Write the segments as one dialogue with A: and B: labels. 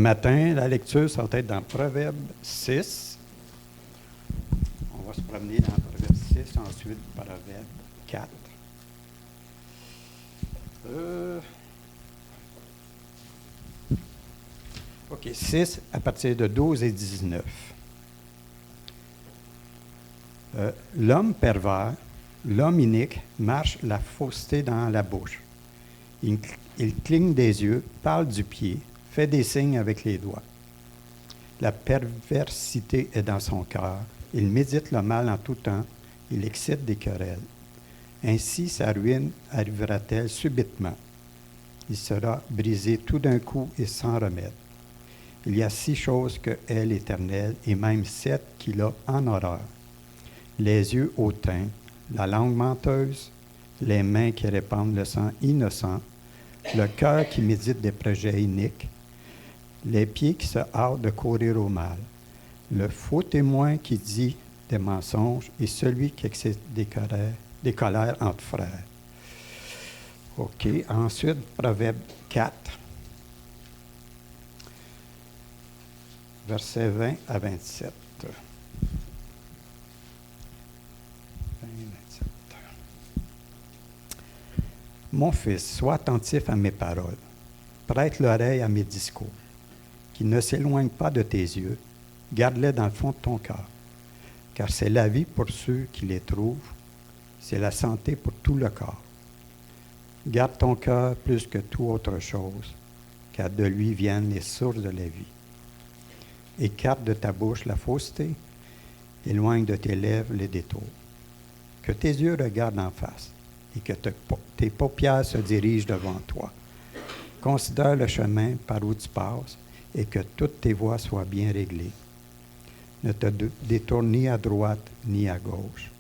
A: Matin, la lecture, ça va être dans Proverbe 6. On va se promener dans Proverbe 6, ensuite Proverbe 4. OK, 6 à partir de 12 et 19. L'homme pervers, l'homme inique, marche la fausseté dans la bouche. Il cligne des yeux, parle du pied, fait des signes avec les doigts. La perversité est dans son cœur. Il médite le mal en tout temps. Il excite des querelles. Ainsi, sa ruine arrivera-t-elle subitement. Il sera brisé tout d'un coup et sans remède. Il y a 6 choses que est l'Éternel, et même 7 qu'il a en horreur. Les yeux hautains, la langue menteuse, les mains qui répandent le sang innocent, le cœur qui médite des projets iniques, les pieds qui se hâtent de courir au mal, le faux témoin qui dit des mensonges et celui qui excite des colères entre frères. OK. Ensuite, Proverbe 4, versets 20 à 27. 20, 27. Mon fils, sois attentif à mes paroles, prête l'oreille à mes discours. Qu'ils ne s'éloignent pas de tes yeux, garde-les dans le fond de ton cœur, car c'est la vie pour ceux qui les trouvent, c'est la santé pour tout le corps. Garde ton cœur plus que toute autre chose, car de lui viennent les sources de la vie. Écarte de ta bouche la fausseté, éloigne de tes lèvres les détours. Que tes yeux regardent en face et que tes paupières se dirigent devant toi. Considère le chemin par où tu passes et que toutes tes voies soient bien réglées. Ne te détourne ni à droite ni à gauche,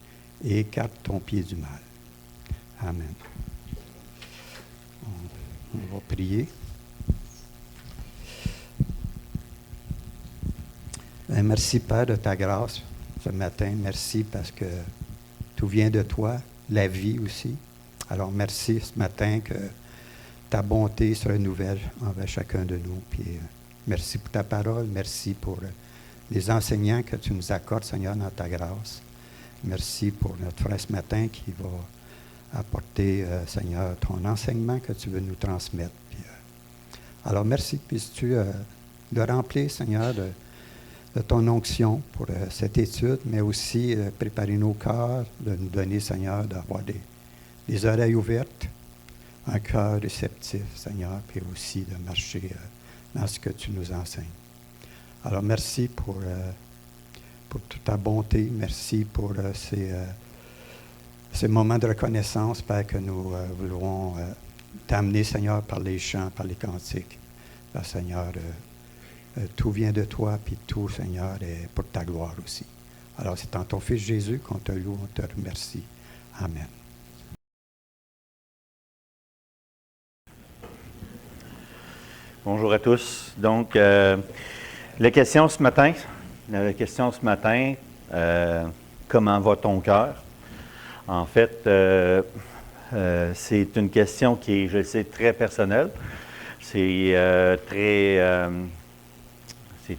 A: et écarte ton pied du mal. Amen. On va prier. Merci, Père, de ta grâce ce matin. Merci parce que tout vient de toi, la vie aussi. Alors, merci ce matin que ta bonté se renouvelle envers chacun de nous. Puis, merci pour ta parole. Merci pour les enseignants que tu nous accordes, Seigneur, dans ta grâce. Merci pour notre frère ce matin qui va apporter, Seigneur, ton enseignement que tu veux nous transmettre. Puis, alors, merci. Puisses-tu de remplir, Seigneur, de ton onction pour cette étude, mais aussi préparer nos cœurs, de nous donner, Seigneur, d'avoir des oreilles ouvertes, un cœur réceptif, Seigneur, puis aussi de marcher dans ce que tu nous enseignes. Alors, merci pour toute ta bonté. Merci pour ces moments de reconnaissance, Père, que nous voulons t'amener, Seigneur, par les chants, par les cantiques. Père, Seigneur, tout vient de toi, puis tout, Seigneur, est pour ta gloire aussi. Alors, c'est en ton Fils Jésus qu'on te loue, on te remercie. Amen.
B: Bonjour à tous. Donc, la question ce matin, comment va ton cœur? En fait, c'est une question qui est, je le sais, très personnelle. C'est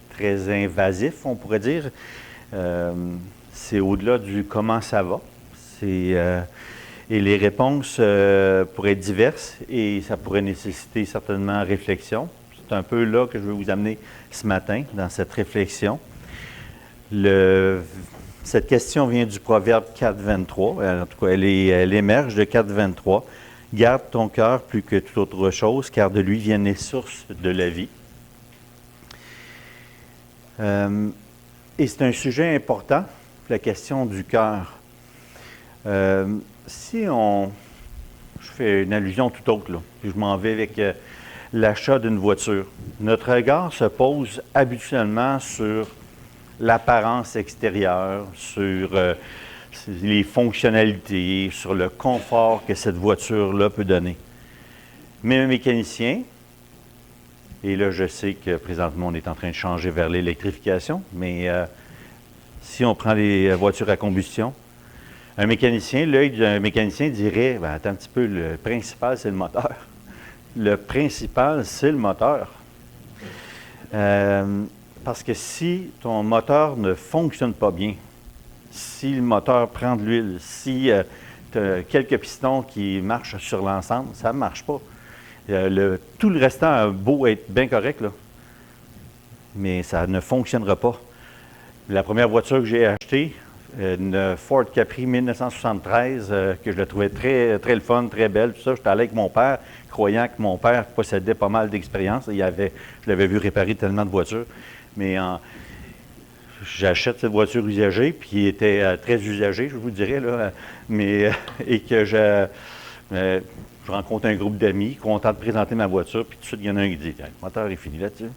B: très invasif, on pourrait dire. C'est au-delà du comment ça va. Et les réponses pourraient être diverses et ça pourrait nécessiter certainement réflexion. C'est un peu là que je veux vous amener ce matin, dans cette réflexion. Cette question vient du Proverbe 4, 23. En tout cas, elle émerge de 4, 23. « Garde ton cœur plus que toute autre chose, car de lui viennent les sources de la vie. » Et c'est un sujet important, la question du cœur. Je fais une allusion tout autre, là, puis je m'en vais avec l'achat d'une voiture. Notre regard se pose habituellement sur l'apparence extérieure, sur les fonctionnalités, sur le confort que cette voiture-là peut donner. Mais un mécanicien, et là je sais que présentement on est en train de changer vers l'électrification, mais si on prend les voitures à combustion, l'œil d'un mécanicien dirait, ben, attends un petit peu, le principal c'est le moteur. Le principal c'est le moteur. Parce que si ton moteur ne fonctionne pas bien, si le moteur prend de l'huile, si tu as quelques pistons qui marchent sur l'ensemble, ça ne marche pas. Tout le restant a beau être bien correct, là, mais ça ne fonctionnera pas. La première voiture que j'ai achetée, une Ford Capri 1973, que je la trouvais très, très le fun, très belle, tout ça. J'étais allé avec mon père, croyant que mon père possédait pas mal d'expérience. Je l'avais vu réparer tellement de voitures. Mais j'achète cette voiture usagée, puis elle était très usagée, je vous dirais, là, et que je rencontre un groupe d'amis, content de présenter ma voiture, puis tout de suite, il y en a un qui dit « Le moteur est fini là-dessus. »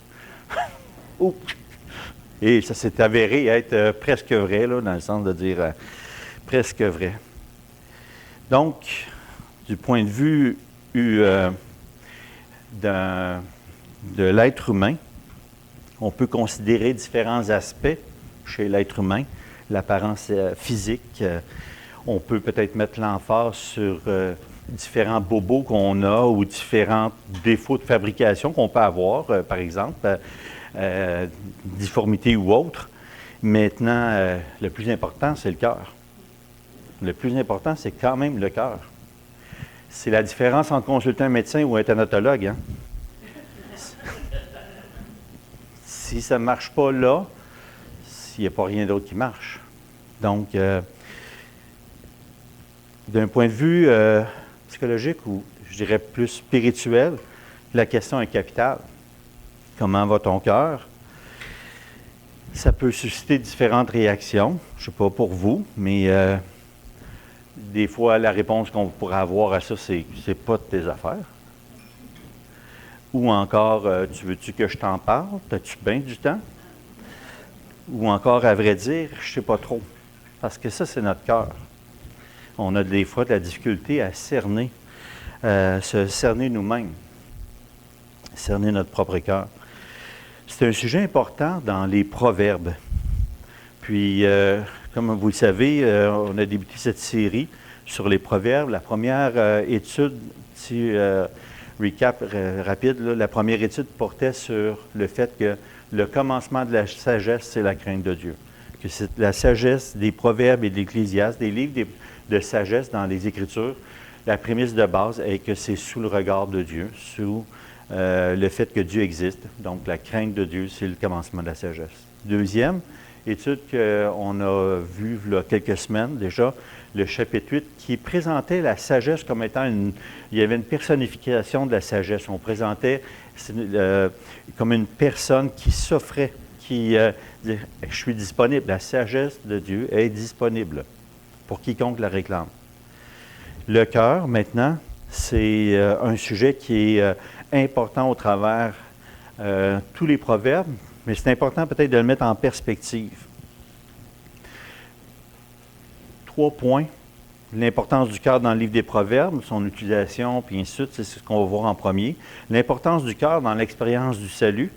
B: Oups! Et ça s'est avéré être presque vrai, là, dans le sens de dire presque vrai. Donc, du point de vue de l'être humain, on peut considérer différents aspects chez l'être humain, l'apparence physique. On peut peut-être mettre l'emphase sur différents bobos qu'on a ou différents défauts de fabrication qu'on peut avoir, par exemple. Difformité ou autre. Maintenant, le plus important, c'est le cœur. Le plus important, c'est quand même le cœur. C'est la différence entre consulter un médecin ou un thanatologue. Hein? Si ça ne marche pas là, il n'y a pas rien d'autre qui marche. Donc, d'un point de vue psychologique ou, je dirais, plus spirituel, la question est capitale. Comment va ton cœur? Ça peut susciter différentes réactions. Je ne sais pas pour vous, mais des fois, la réponse qu'on pourrait avoir à ça, c'est pas de tes affaires. Ou encore, tu veux-tu que je t'en parle? As-tu bien du temps? Ou encore, à vrai dire, je ne sais pas trop. Parce que ça, c'est notre cœur. On a des fois de la difficulté à cerner, se cerner nous-mêmes, cerner notre propre cœur. C'est un sujet important dans les proverbes. Puis, comme vous le savez, on a débuté cette série sur les proverbes. La première étude, petit recap rapide, là, la première étude portait sur le fait que le commencement de la sagesse, c'est la crainte de Dieu. Que c'est la sagesse des proverbes et de l'Ecclésiaste, des livres de sagesse dans les Écritures. La prémisse de base est que c'est sous le regard de Dieu, sous le fait que Dieu existe. Donc, la crainte de Dieu, c'est le commencement de la sagesse. Deuxième étude qu'on a vue il y a quelques semaines déjà, le chapitre 8, qui présentait la sagesse comme étant il y avait une personnification de la sagesse. On présentait comme une personne qui s'offrait, qui dit « Je suis disponible ». La sagesse de Dieu est disponible pour quiconque la réclame. Le cœur, maintenant, c'est un sujet qui est important au travers tous les proverbes, mais c'est important peut-être de le mettre en perspective. 3 points. L'importance du cœur dans le livre des Proverbes, son utilisation, puis ainsi de suite, c'est ce qu'on va voir en premier. L'importance du cœur dans l'expérience du salut,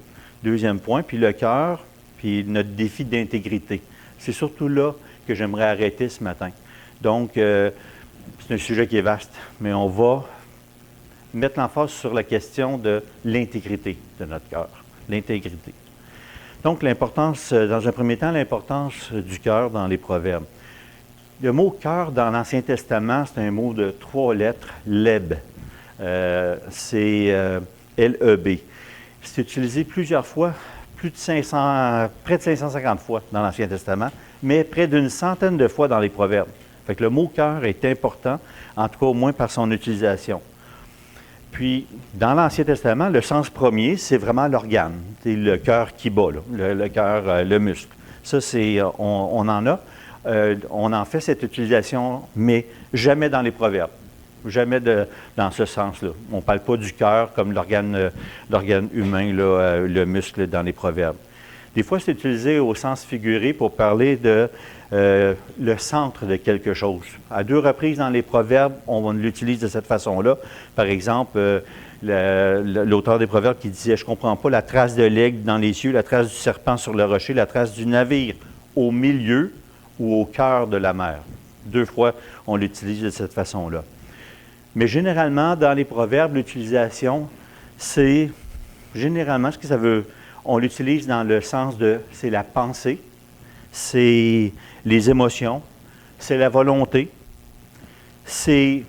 B: deuxième point. Puis le cœur, puis notre défi d'intégrité. C'est surtout là que j'aimerais arrêter ce matin. Donc, c'est un sujet qui est vaste, mais on va mettre l'emphase sur la question de l'intégrité de notre cœur. L'intégrité. Donc, l'importance, dans un premier temps, l'importance du cœur dans les Proverbes. Le mot « cœur » dans l'Ancien Testament, c'est un mot de 3 lettres, « leb ». C'est L-E-B. C'est utilisé plusieurs fois, près de 550 fois dans l'Ancien Testament, mais près d'une centaine de fois dans les Proverbes. Fait que le mot « cœur » est important, en tout cas au moins par son utilisation. Puis, dans l'Ancien Testament, le sens premier, c'est vraiment l'organe. C'est le cœur qui bat, là, le cœur, le muscle. Ça, c'est, on en a. On en fait cette utilisation, mais jamais dans les proverbes. Jamais dans ce sens-là. On ne parle pas du cœur comme l'organe humain, là, le muscle dans les proverbes. Des fois, c'est utilisé au sens figuré pour parler de le centre de quelque chose. À 2 reprises dans les proverbes, on l'utilise de cette façon-là. Par exemple, l'auteur des proverbes qui disait « Je ne comprends pas la trace de l'aigle dans les cieux, la trace du serpent sur le rocher, la trace du navire au milieu ou au cœur de la mer. » 2 fois, on l'utilise de cette façon-là. Mais généralement, dans les proverbes, l'utilisation, c'est généralement ce que ça veut. on l'utilise dans le sens de, c'est la pensée, c'est les émotions, c'est la volonté, c'est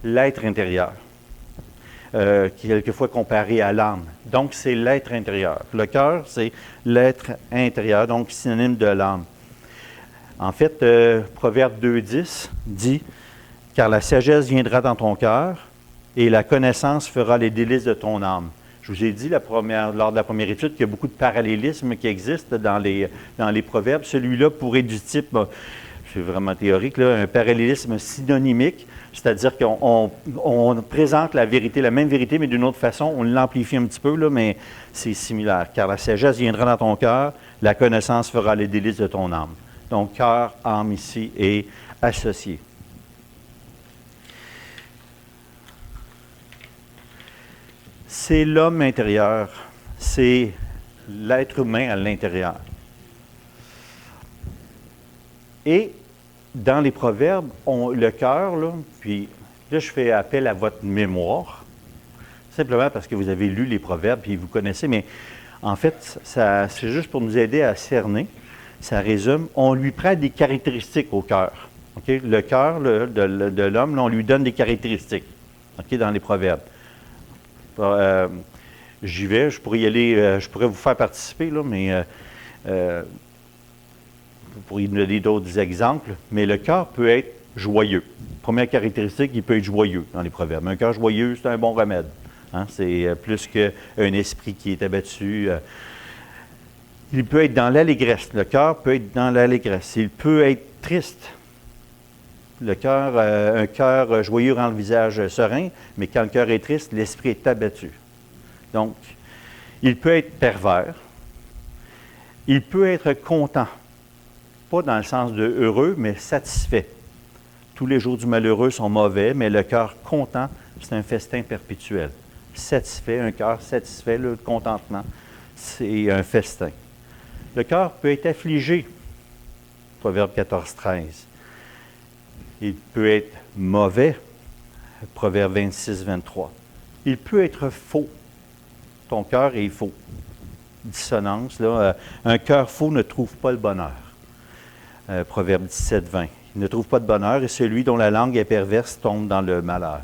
B: l'être intérieur, qui est quelquefois comparé à l'âme. Donc, c'est l'être intérieur. Le cœur, c'est l'être intérieur, donc synonyme de l'âme. En fait, Proverbe 2,10 dit « Car la sagesse viendra dans ton cœur, et la connaissance fera les délices de ton âme. » Je vous ai dit lors de la première étude qu'il y a beaucoup de parallélismes qui existent dans les proverbes. Celui-là pourrait être du type, c'est vraiment théorique, là, un parallélisme synonymique, c'est-à-dire qu'on présente la vérité, la même vérité, mais d'une autre façon, on l'amplifie un petit peu, là, mais c'est similaire. Car la sagesse viendra dans ton cœur, la connaissance fera les délices de ton âme. Donc, cœur, âme ici est associé. C'est l'homme intérieur, c'est l'être humain à l'intérieur. Et dans les proverbes, le cœur, là, puis là, je fais appel à votre mémoire, simplement parce que vous avez lu les proverbes et vous connaissez, mais en fait, c'est juste pour nous aider à cerner. Ça résume, on lui prend des caractéristiques au cœur. Okay? Le cœur de l'homme, là, on lui donne des caractéristiques, okay, dans les proverbes. J'y vais, je pourrais y aller, je pourrais vous faire participer, là, mais vous pourriez nous donner d'autres exemples. Mais le cœur peut être joyeux. Première caractéristique, il peut être joyeux dans les proverbes. Un cœur joyeux, c'est un bon remède. Hein? C'est plus qu'un esprit qui est abattu. Il peut être dans l'allégresse. Le cœur peut être dans l'allégresse. Il peut être triste. Un cœur joyeux rend le visage serein, mais quand le cœur est triste, l'esprit est abattu. Donc, il peut être pervers. Il peut être content. Pas dans le sens de heureux, mais satisfait. Tous les jours du malheureux sont mauvais, mais le cœur content, c'est un festin perpétuel. Satisfait, un cœur satisfait, le contentement, c'est un festin. Le cœur peut être affligé. Proverbe 14, 13. Il peut être mauvais. Proverbe 26, 23. Il peut être faux. Ton cœur est faux. Dissonance, là. Un cœur faux ne trouve pas le bonheur. Proverbe 17, 20. Il ne trouve pas de bonheur et celui dont la langue est perverse tombe dans le malheur.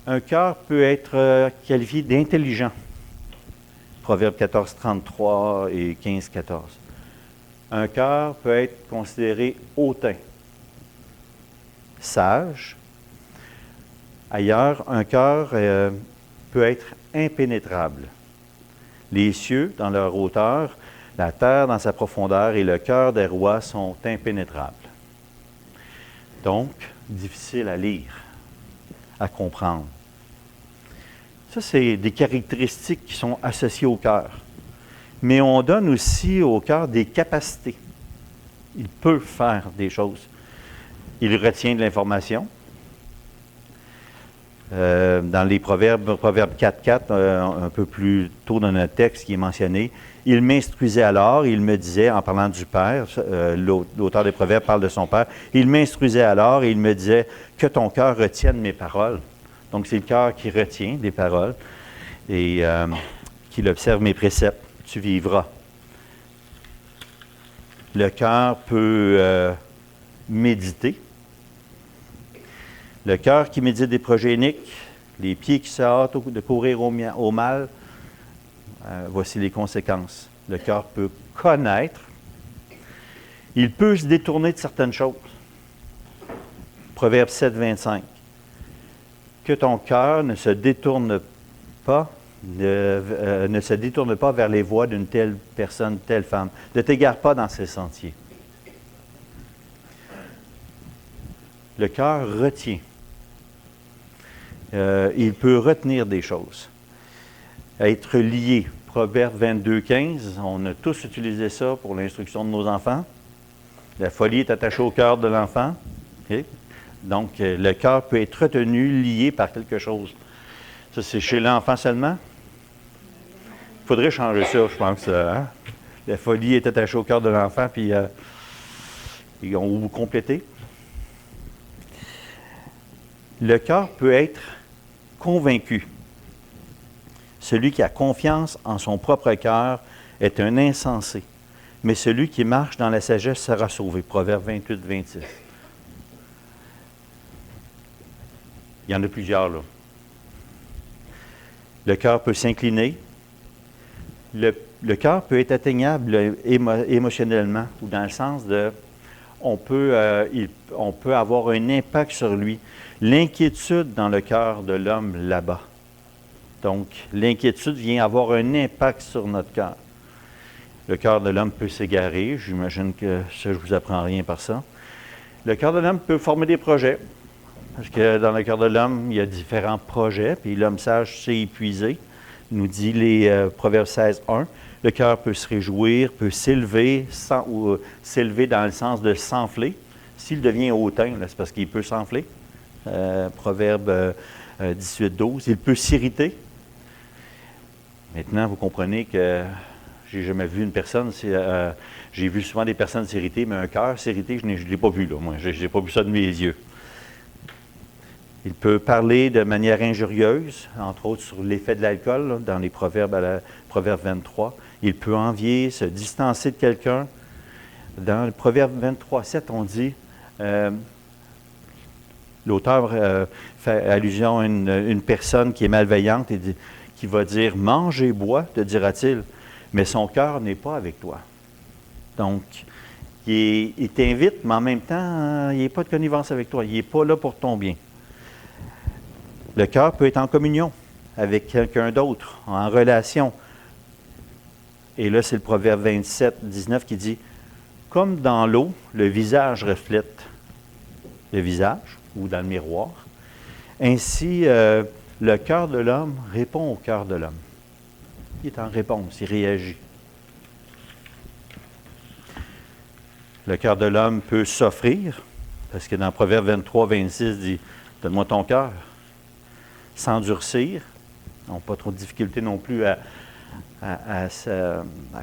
B: Un cœur peut être qualifié d'intelligent. Proverbe 14, 33 et 15, 14. Un cœur peut être considéré hautain, sage. Ailleurs, un cœur peut être impénétrable. Les cieux dans leur hauteur, la terre dans sa profondeur et le cœur des rois sont impénétrables. Donc, difficile à lire, à comprendre. Ça, c'est des caractéristiques qui sont associées au cœur. Mais on donne aussi au cœur des capacités. Il peut faire des choses. Il retient de l'information. Dans les proverbes 4.4, un peu plus tôt dans notre texte qui est mentionné, il m'instruisait alors, il me disait, en parlant du Père, l'auteur des proverbes parle de son Père, il m'instruisait alors et il me disait que ton cœur retienne mes paroles. Donc, c'est le cœur qui retient des paroles et qu'il observe mes préceptes. Tu vivras. Le cœur peut méditer. Le cœur qui médite des projets iniques, les pieds qui se hâtent de courir au mal, voici les conséquences. Le cœur peut connaître. Il peut se détourner de certaines choses. Proverbe 7, 25. Que ton cœur ne se détourne pas vers les voies d'une telle personne, telle femme. Ne t'égare pas dans ses sentiers. Le cœur retient. Il peut retenir des choses. Être lié. Proverbe 22, 15. On a tous utilisé ça pour l'instruction de nos enfants. La folie est attachée au cœur de l'enfant. Okay? Donc, le cœur peut être retenu, lié par quelque chose. Ça, c'est chez l'enfant seulement? Il faudrait changer ça, je pense. Hein? La folie est attachée au cœur de l'enfant, puis on va vous compléter. Le cœur peut être convaincu. Celui qui a confiance en son propre cœur est un insensé, mais celui qui marche dans la sagesse sera sauvé. Proverbe 28, 26. Il y en a plusieurs, là. Le cœur peut s'incliner. Le cœur peut être atteignable émotionnellement, ou dans le sens de, on peut avoir un impact sur lui. L'inquiétude dans le cœur de l'homme là-bas. Donc, l'inquiétude vient avoir un impact sur notre cœur. Le cœur de l'homme peut s'égarer. J'imagine que ça, je ne vous apprends rien par ça. Le cœur de l'homme peut former des projets. Parce que dans le cœur de l'homme, il y a différents projets. Puis l'homme sage s'est épuisé. Nous dit les Proverbes 16, 1. Le cœur peut se réjouir, peut s'élever, ou s'élever dans le sens de s'enfler. S'il devient hautain, c'est parce qu'il peut s'enfler. Proverbe 18, 12. Il peut s'irriter. Maintenant, vous comprenez que j'ai jamais vu une personne, j'ai vu souvent des personnes s'irriter, mais un cœur s'irriter, je ne l'ai pas vu, là, moi. Je n'ai pas vu ça de mes yeux. Il peut parler de manière injurieuse, entre autres sur l'effet de l'alcool, là, dans les Proverbes, Proverbe 23. Il peut envier, se distancer de quelqu'un. Dans le Proverbe 23, 7, on dit, l'auteur fait allusion à une personne qui est malveillante et qui va dire « Mange et bois », te dira-t-il, mais son cœur n'est pas avec toi. Donc, il t'invite, mais en même temps, il n'est pas de connivence avec toi. Il n'est pas là pour ton bien. Le cœur peut être en communion avec quelqu'un d'autre, en relation. Et là, c'est le Proverbe 27, 19 qui dit « Comme dans l'eau, le visage reflète le visage, ou dans le miroir, ainsi le cœur de l'homme répond au cœur de l'homme. » Il est en réponse, il réagit. Le cœur de l'homme peut s'offrir, parce que dans Proverbe 23, 26, il dit « Donne-moi ton cœur ». S'endurcir, n'ont pas trop de difficulté non plus à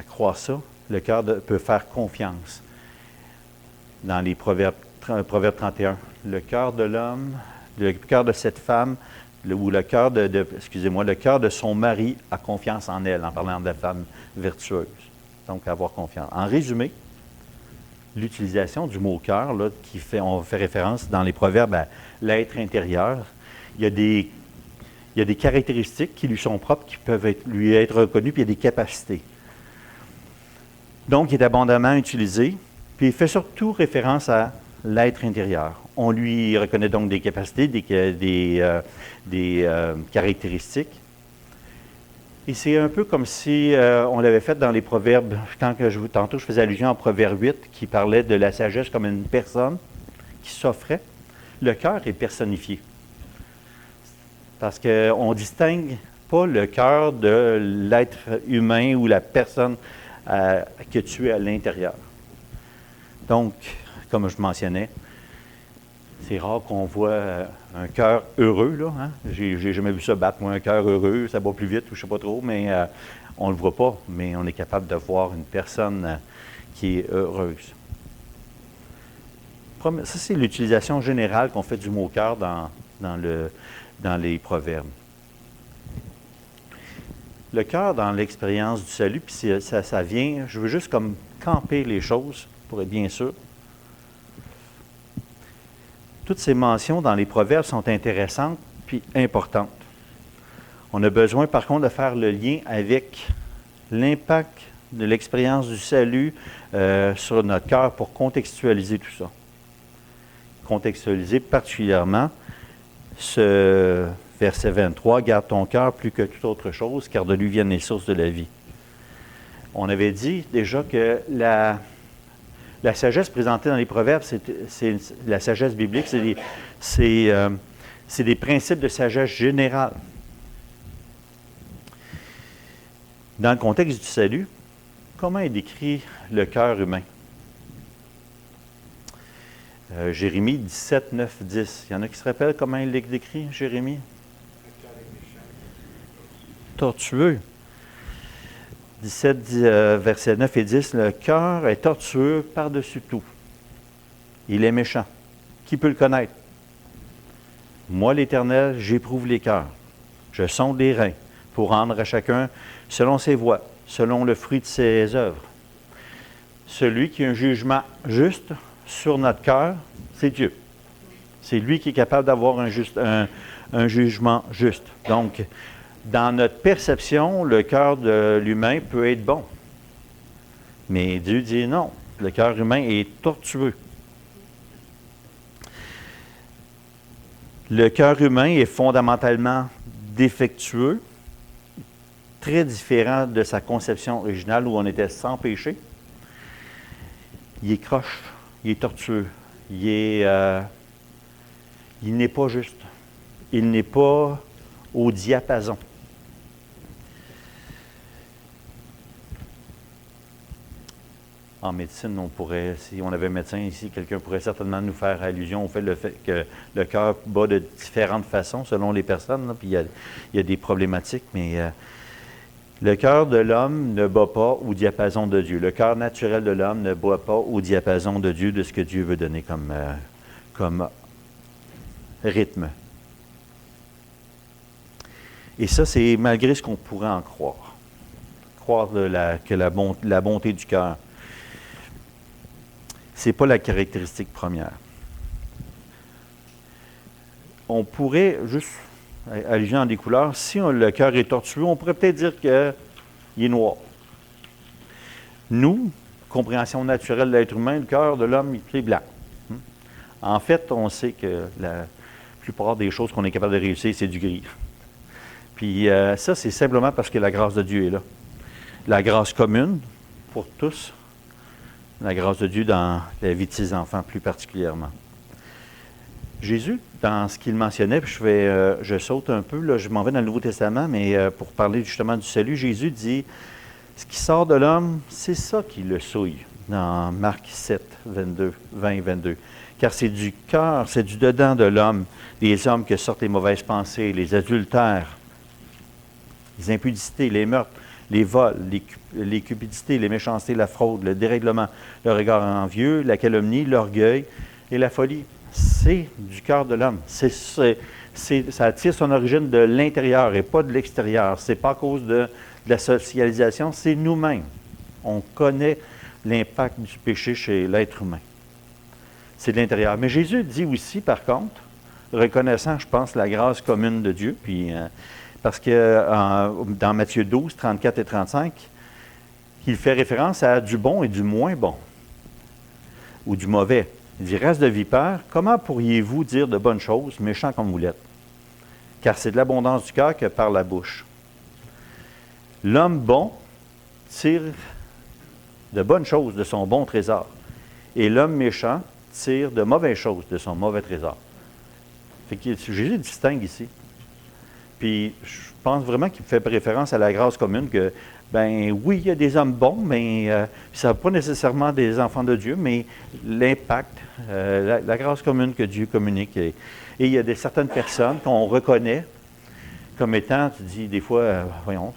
B: croire ça. Le cœur peut faire confiance. Dans les Proverbes 31, le cœur de l'homme, le cœur de cette femme, ou le cœur le cœur de son mari a confiance en elle, en parlant de la femme vertueuse. Donc, avoir confiance. En résumé, l'utilisation du mot cœur, là, on fait référence dans les Proverbes à l'être intérieur. Il y a des caractéristiques qui lui sont propres, qui peuvent lui être reconnues, puis il y a des capacités. Donc, il est abondamment utilisé, puis il fait surtout référence à l'être intérieur. On lui reconnaît donc des capacités, des caractéristiques. Et c'est un peu comme si on l'avait fait dans les Proverbes, tantôt je faisais allusion à Proverbe 8, qui parlait de la sagesse comme une personne qui s'offrait. Le cœur est personnifié. Parce qu'on ne distingue pas le cœur de l'être humain ou la personne que tu es à l'intérieur. Donc, comme je mentionnais, c'est rare qu'on voit un cœur heureux, là. Hein? J'ai jamais vu ça battre, moi, un cœur heureux, ça va plus vite ou je ne sais pas trop, mais on ne le voit pas, mais on est capable de voir une personne qui est heureuse. Ça, c'est l'utilisation générale qu'on fait du mot cœur dans les Proverbes. Le cœur dans l'expérience du salut, puis ça vient, je veux juste comme camper les choses pour être bien sûr. Toutes ces mentions dans les Proverbes sont intéressantes puis importantes. On a besoin par contre de faire le lien avec l'impact de l'expérience du salut sur notre cœur pour contextualiser tout ça. Contextualiser particulièrement ce verset 23, « Garde ton cœur plus que toute autre chose, car de lui viennent les sources de la vie. » On avait dit déjà que la sagesse présentée dans les Proverbes, c'est la sagesse biblique, c'est des principes de sagesse générale. Dans le contexte du salut, comment est décrit le cœur humain? Jérémie 17, 9, 10. Il y en a qui se rappellent comment il est décrit, Jérémie? Tortueux. 17, versets 9 et 10. Le cœur est tortueux par-dessus tout. Il est méchant. Qui peut le connaître? Moi, l'Éternel, j'éprouve les cœurs. Je sonde les reins pour rendre à chacun selon ses voies, selon le fruit de ses œuvres. Celui qui a un jugement juste sur notre cœur, c'est Dieu. C'est lui qui est capable d'avoir un jugement juste. Donc, dans notre perception, le cœur de l'humain peut être bon. Mais Dieu dit non, le cœur humain est tortueux. Le cœur humain est fondamentalement défectueux, très différent de sa conception originale où on était sans péché. Il est croche, il est tortueux, il n'est pas juste, il n'est pas au diapason. En médecine, si on avait un médecin ici, quelqu'un pourrait certainement nous faire allusion au fait que le cœur bat de différentes façons selon les personnes, là, puis il y a des problématiques, mais le cœur de l'homme ne bat pas au diapason de Dieu. Le cœur naturel de l'homme ne bat pas au diapason de Dieu, de ce que Dieu veut donner comme rythme. Et ça, c'est malgré ce qu'on pourrait en croire. Croire que la bonté du cœur. Ce n'est pas la caractéristique première. On pourrait, juste allégeant des couleurs, si le cœur est tortueux, on pourrait peut-être dire qu'il est noir. Nous, compréhension naturelle de l'être humain, le cœur de l'homme, il est blanc. En fait, on sait que la plupart des choses qu'on est capable de réussir, c'est du gris. Puis ça, c'est simplement parce que la grâce de Dieu est là. La grâce commune pour tous, la grâce de Dieu dans la vie de ses enfants plus particulièrement. Jésus, dans ce qu'il mentionnait, puis je saute un peu, là, je m'en vais dans le Nouveau Testament, mais pour parler justement du salut, Jésus dit, ce qui sort de l'homme, c'est ça qui le souille, dans Marc 7, 20 22. Car c'est du cœur, c'est du dedans de l'homme, des hommes que sortent les mauvaises pensées, les adultères, les impudicités, les meurtres, les vols, les cupidités, les méchancetés, la fraude, le dérèglement, le regard envieux, la calomnie, l'orgueil et la folie. C'est du cœur de l'homme. Ça tire son origine de l'intérieur et pas de l'extérieur. Ce n'est pas à cause de la socialisation, c'est nous-mêmes. On connaît l'impact du péché chez l'être humain. C'est de l'intérieur. Mais Jésus dit aussi, par contre, reconnaissant, je pense, la grâce commune de Dieu, puis parce que dans Matthieu 12, 34 et 35, il fait référence à du bon et du moins bon, ou du mauvais. Il dit, race de vipères, comment pourriez-vous dire de bonnes choses, méchants comme vous l'êtes? Car c'est de l'abondance du cœur que par la bouche. L'homme bon tire de bonnes choses de son bon trésor, et l'homme méchant tire de mauvaises choses de son mauvais trésor. Fait que Jésus distingue ici. Puis je pense vraiment qu'il fait référence à la grâce commune que, ben oui, il y a des hommes bons, mais ça ne sont pas nécessairement des enfants de Dieu, mais l'impact, la grâce commune que Dieu communique. Et il y a certaines personnes qu'on reconnaît comme étant, tu dis des fois, voyons,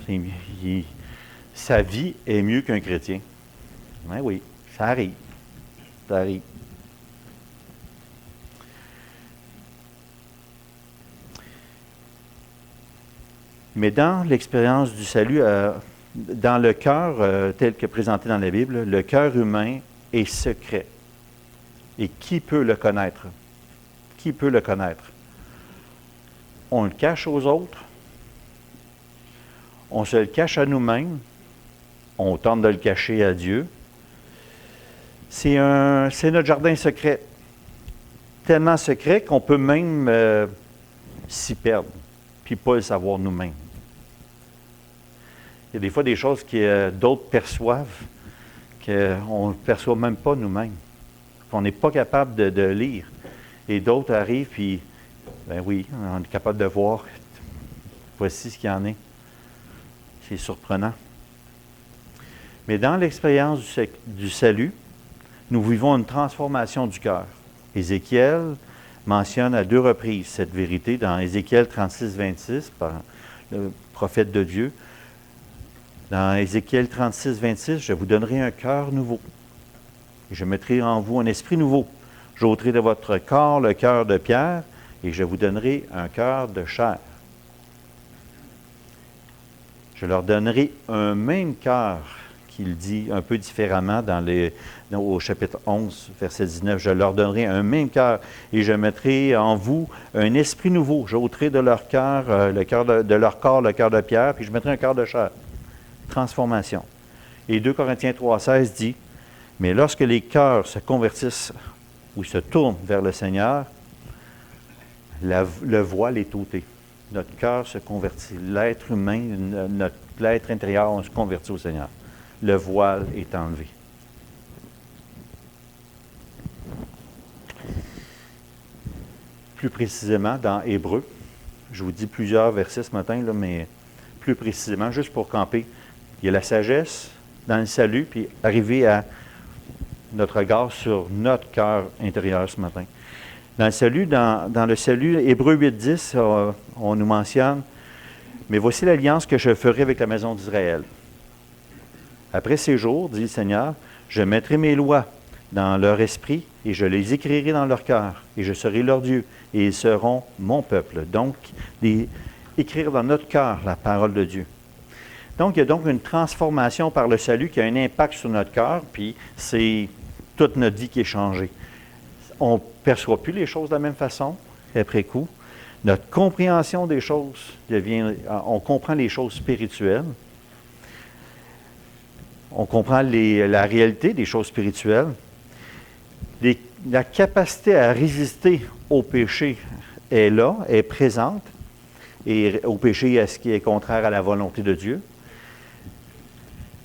B: sa vie est mieux qu'un chrétien. Ben oui, ça arrive. Ça arrive. Mais dans l'expérience du salut, dans le cœur tel que présenté dans la Bible, le cœur humain est secret. Et qui peut le connaître? Qui peut le connaître? On le cache aux autres. On se le cache à nous-mêmes. On tente de le cacher à Dieu. C'est notre jardin secret. Tellement secret qu'on peut même s'y perdre, puis pas le savoir nous-mêmes. Il y a des fois des choses que d'autres perçoivent, qu'on ne perçoit même pas nous-mêmes, qu'on n'est pas capable de lire. Et d'autres arrivent, puis, ben oui, on est capable de voir, voici ce qu'il y en est. C'est surprenant. Mais dans l'expérience du salut, nous vivons une transformation du cœur. Ézéchiel mentionne à 2 reprises cette vérité dans Ézéchiel 36, 26, par le prophète de Dieu. Dans Ézéchiel 36, 26, je vous donnerai un cœur nouveau. Et je mettrai en vous un esprit nouveau. J'ôterai de votre corps le cœur de pierre et je vous donnerai un cœur de chair. Je leur donnerai un même cœur, qu'il dit un peu différemment au chapitre 11, verset 19. Je leur donnerai un même cœur et je mettrai en vous un esprit nouveau. J'ôterai de leur cœur, de leur corps, le cœur de pierre, puis je mettrai un cœur de chair. Transformation. Et 2 Corinthiens 3,16 dit, mais lorsque les cœurs se convertissent ou se tournent vers le Seigneur, le voile est ôté. Notre cœur se convertit. L'être humain, l'être intérieur, on se convertit au Seigneur. Le voile est enlevé. Plus précisément, dans Hébreux, je vous dis plusieurs versets ce matin, là, mais plus précisément, juste pour camper, il y a la sagesse dans le salut, puis arriver à notre regard sur notre cœur intérieur ce matin. Dans le salut, Hébreux 8.10, on nous mentionne, mais voici l'alliance que je ferai avec la maison d'Israël. Après ces jours, dit le Seigneur, je mettrai mes lois dans leur esprit et je les écrirai dans leur cœur et je serai leur Dieu et ils seront mon peuple. Donc, écrire dans notre cœur la parole de Dieu. Donc, il y a donc une transformation par le salut qui a un impact sur notre cœur, puis c'est toute notre vie qui est changée. On ne perçoit plus les choses de la même façon après coup. Notre compréhension des choses on comprend les choses spirituelles. On comprend la réalité des choses spirituelles. La capacité à résister au péché est là, est présente, et au péché, à ce qui est contraire à la volonté de Dieu.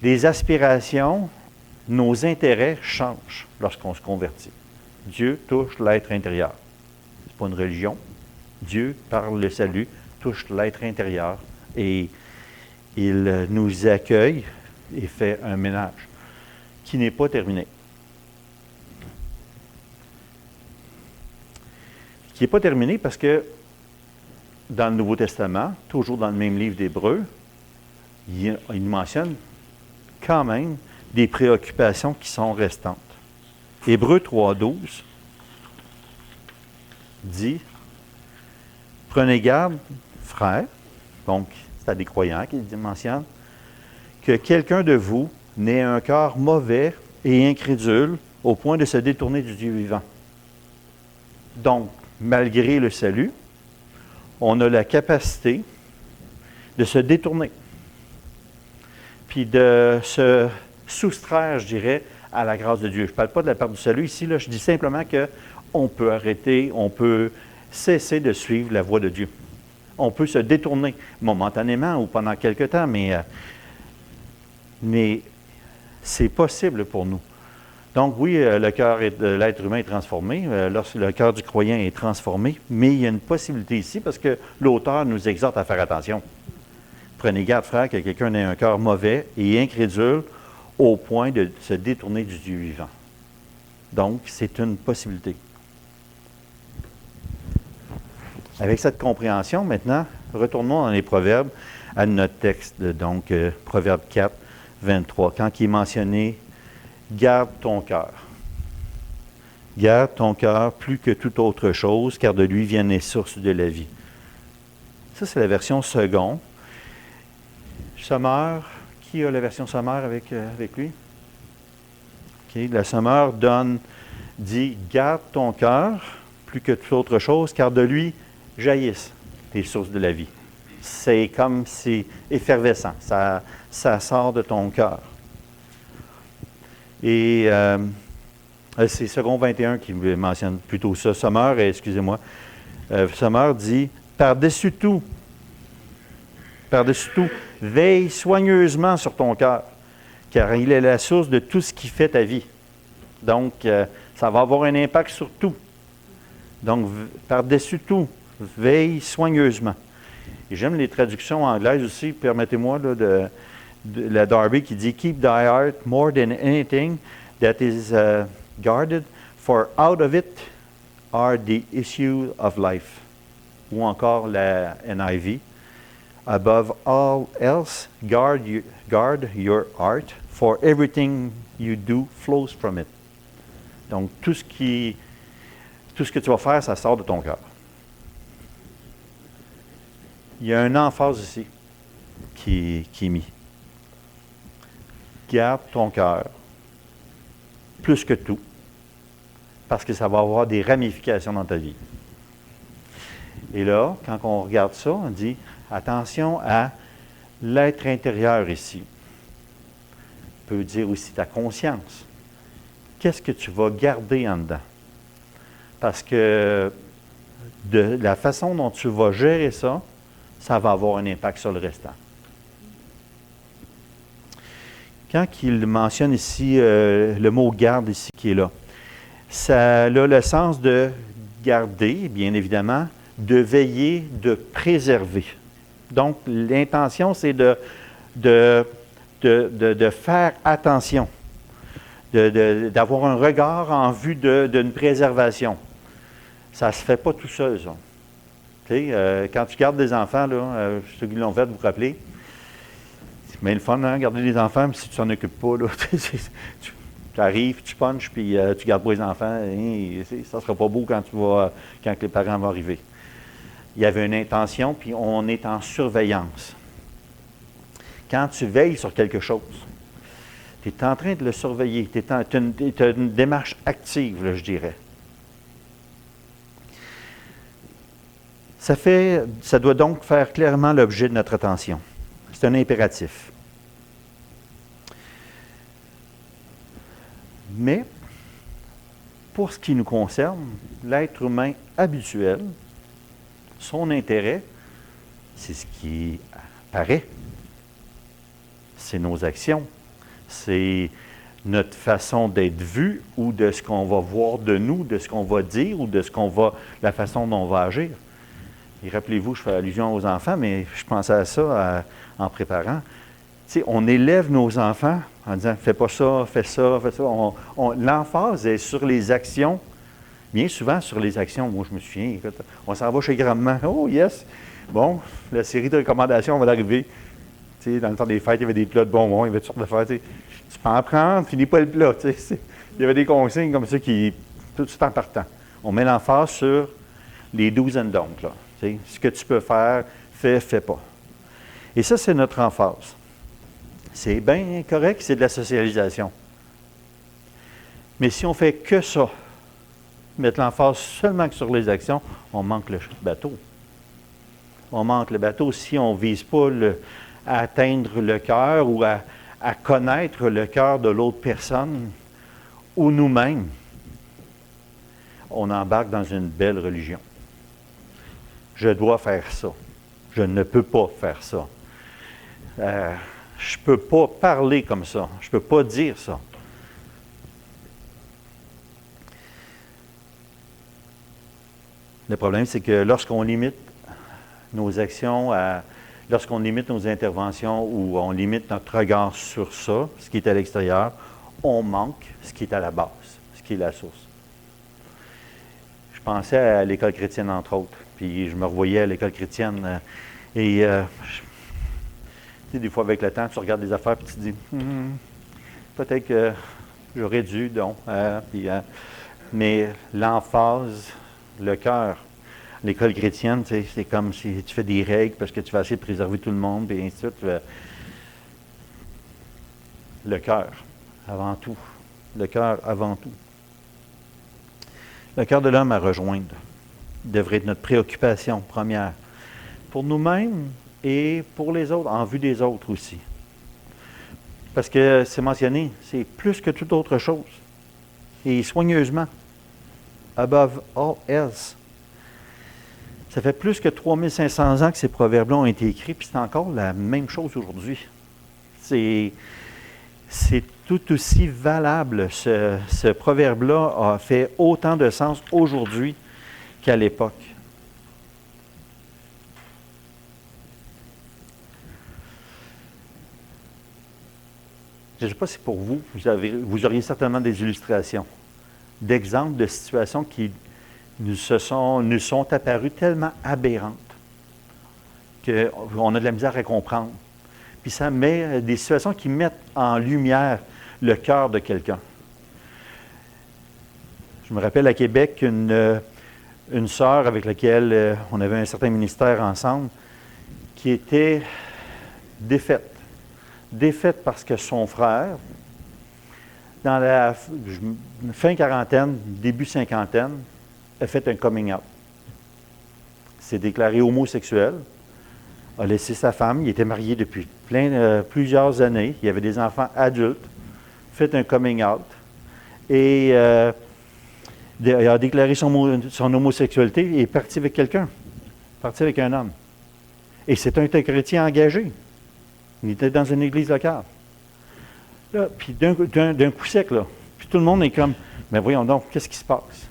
B: Les aspirations, nos intérêts changent lorsqu'on se convertit. Dieu touche l'être intérieur. Ce n'est pas une religion. Dieu, par le salut, touche l'être intérieur et il nous accueille et fait un ménage qui n'est pas terminé. Qui n'est pas terminé parce que dans le Nouveau Testament, toujours dans le même livre d'Hébreux, il mentionne quand même des préoccupations qui sont restantes. Hébreux 3.12 dit « Prenez garde, frères », donc c'est à des croyants qu'il mentionne, « que quelqu'un de vous n'ait un cœur mauvais et incrédule au point de se détourner du Dieu vivant. » Donc, malgré le salut, on a la capacité de se détourner, puis de se soustraire, je dirais, à la grâce de Dieu. Je ne parle pas de la part du salut ici, là, je dis simplement qu'on peut arrêter, on peut cesser de suivre la voie de Dieu. On peut se détourner momentanément ou pendant quelque temps, mais c'est possible pour nous. Donc oui, le cœur de l'être humain est transformé, lorsque le cœur du croyant est transformé, mais il y a une possibilité ici parce que l'auteur nous exhorte à faire attention. Prenez garde, frère, que quelqu'un ait un cœur mauvais et incrédule au point de se détourner du Dieu vivant. Donc, c'est une possibilité. Avec cette compréhension, maintenant, retournons dans les Proverbes à notre texte, donc Proverbe 4, 23, quand il est mentionné « Garde ton cœur ». Garde ton cœur plus que toute autre chose, car de lui viennent les sources de la vie. Ça, c'est la version seconde. Sommaire, qui a la version sommaire avec lui? Okay. La sommaire dit « Garde ton cœur plus que toute autre chose, car de lui jaillissent les sources de la vie. » C'est comme c'est effervescent, ça sort de ton cœur. Et c'est Second 21 qui mentionne plutôt ça. Sommaire, excusez-moi. Sommaire dit « Par-dessus tout, veille soigneusement sur ton cœur, car il est la source de tout ce qui fait ta vie. » Donc, ça va avoir un impact sur tout. Donc, par-dessus tout, veille soigneusement. Et j'aime les traductions anglaises aussi. Permettez-moi là, de la Darby qui dit « Keep thy heart more than anything that is guarded, for out of it are the issues of life. » Ou encore la NIV. Above all else, guard your heart, for everything you do flows from it. Donc, tout ce que tu vas faire, ça sort de ton cœur. Il y a un emphase ici. qui est mis. Garde ton cœur plus que tout, parce que ça va avoir des ramifications dans ta vie. Et là, quand on regarde ça, on dit, attention à l'être intérieur ici. On peut dire aussi ta conscience. Qu'est-ce que tu vas garder en dedans? Parce que de la façon dont tu vas gérer ça, ça va avoir un impact sur le restant. Quand il mentionne ici le mot « garde » ici qui est là, ça a le sens de garder, bien évidemment, de veiller, de préserver. Donc, l'intention, c'est de faire attention, d'avoir un regard en vue d'une préservation. Ça ne se fait pas tout seul, ça. Quand tu gardes des enfants, là, ceux qui l'ont fait, vous vous rappelez, c'est bien le fun, hein, garder des enfants, mais si tu t'en occupes pas, là, tu arrives, tu punches, puis tu gardes pas les enfants, ça ne sera pas beau quand les parents vont arriver. Il y avait une intention, puis on est en surveillance. Quand tu veilles sur quelque chose, tu es en train de le surveiller, tu as une démarche active, là, je dirais. Ça doit donc faire clairement l'objet de notre attention. C'est un impératif. Mais, pour ce qui nous concerne, l'être humain habituel, son intérêt, c'est ce qui apparaît. C'est nos actions. C'est notre façon d'être vu ou de ce qu'on va voir de nous, de ce qu'on va dire ou de la façon dont on va agir. Et rappelez-vous, je fais allusion aux enfants, mais je pensais à ça en préparant. Tu sais, on élève nos enfants en disant « fais pas ça, fais ça, fais ça ». L'emphase est sur les actions, bien souvent sur les actions. Moi, je me souviens, écoute, on s'en va chez grand-maman. « Oh yes! Bon, la série de recommandations va arriver. » Tu sais, dans le temps des fêtes, il y avait des plats de bonbons, il y avait toutes sortes de fêtes. Tu peux en prendre, finis pas le plat. Tu sais, il y avait des consignes comme ça qui, tout de suite en partant. On met l'emphase sur les do's and don'ts, là. Tu sais, ce que tu peux faire, fais pas. Et ça, c'est notre emphase. C'est bien correct, c'est de la socialisation. Mais si on fait que ça, mettre l'emphase seulement que sur les actions, on manque le bateau. On manque le bateau si on ne vise pas à atteindre le cœur ou à connaître le cœur de l'autre personne ou nous-mêmes. On embarque dans une belle religion. Je dois faire ça. Je ne peux pas faire ça. Je ne peux pas parler comme ça. Je ne peux pas dire ça. Le problème, c'est que lorsqu'on limite nos actions, lorsqu'on limite nos interventions ou on limite notre regard sur ça, ce qui est à l'extérieur, on manque ce qui est à la base, ce qui est la source. Je pensais à l'école chrétienne, entre autres, puis je me revoyais à l'école chrétienne tu sais, des fois, avec le temps, tu regardes des affaires et tu te dis peut-être que j'aurais dû, donc. Mais l'emphase, le cœur, l'école chrétienne, tu sais, c'est comme si tu fais des règles parce que tu vas essayer de préserver tout le monde, et ainsi de suite. Le cœur, avant tout. Le cœur, avant tout. Le cœur de l'homme à rejoindre devrait être notre préoccupation première. Pour nous-mêmes et pour les autres, en vue des autres aussi. Parce que c'est mentionné, c'est plus que toute autre chose. Et soigneusement. Above all else. Ça fait plus que 3500 ans que ces proverbes-là ont été écrits, puis c'est encore la même chose aujourd'hui. C'est tout aussi valable. Ce proverbe-là a fait autant de sens aujourd'hui qu'à l'époque. Je ne sais pas si pour vous, vous auriez certainement des illustrations, d'exemples de situations qui nous sont apparues tellement aberrantes qu'on a de la misère à comprendre. Puis ça met des situations qui mettent en lumière le cœur de quelqu'un. Je me rappelle à Québec une sœur avec laquelle on avait un certain ministère ensemble qui était défaite. Défaite parce que son frère, dans la fin quarantaine, début cinquantaine, a fait un coming out. S'est déclaré homosexuel, a laissé sa femme, il était marié depuis plusieurs années, il avait des enfants adultes, fait un coming out et il a déclaré son homosexualité et est parti avec quelqu'un, parti avec un homme. Et c'est un chrétien engagé. Il était dans une église locale. Là, puis d'un coup sec, là, puis tout le monde est comme, mais voyons donc, qu'est-ce qui se passe?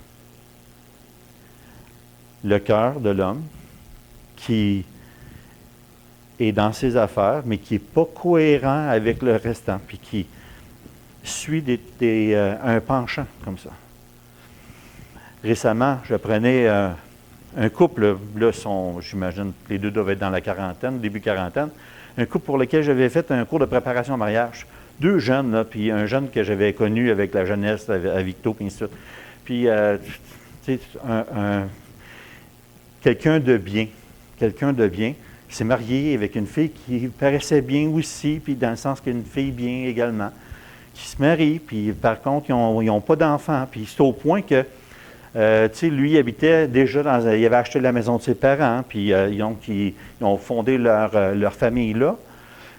B: Le cœur de l'homme qui est dans ses affaires, mais qui n'est pas cohérent avec le restant, puis qui suit un penchant comme ça. Récemment, j'apprenais un couple, là, j'imagine que les deux doivent être dans la quarantaine, début quarantaine, un couple pour lequel j'avais fait un cours de préparation au mariage. Deux jeunes, là, puis un jeune que j'avais connu avec la jeunesse, à Victo, puis ainsi de suite. Puis, tu sais, quelqu'un de bien, qui s'est marié avec une fille qui paraissait bien aussi, puis dans le sens qu'une fille bien également, qui se marie, puis par contre, ils n'ont pas d'enfants. Puis c'est au point que, tu sais, lui, il habitait déjà il avait acheté la maison de ses parents, puis ils ont fondé leur famille là.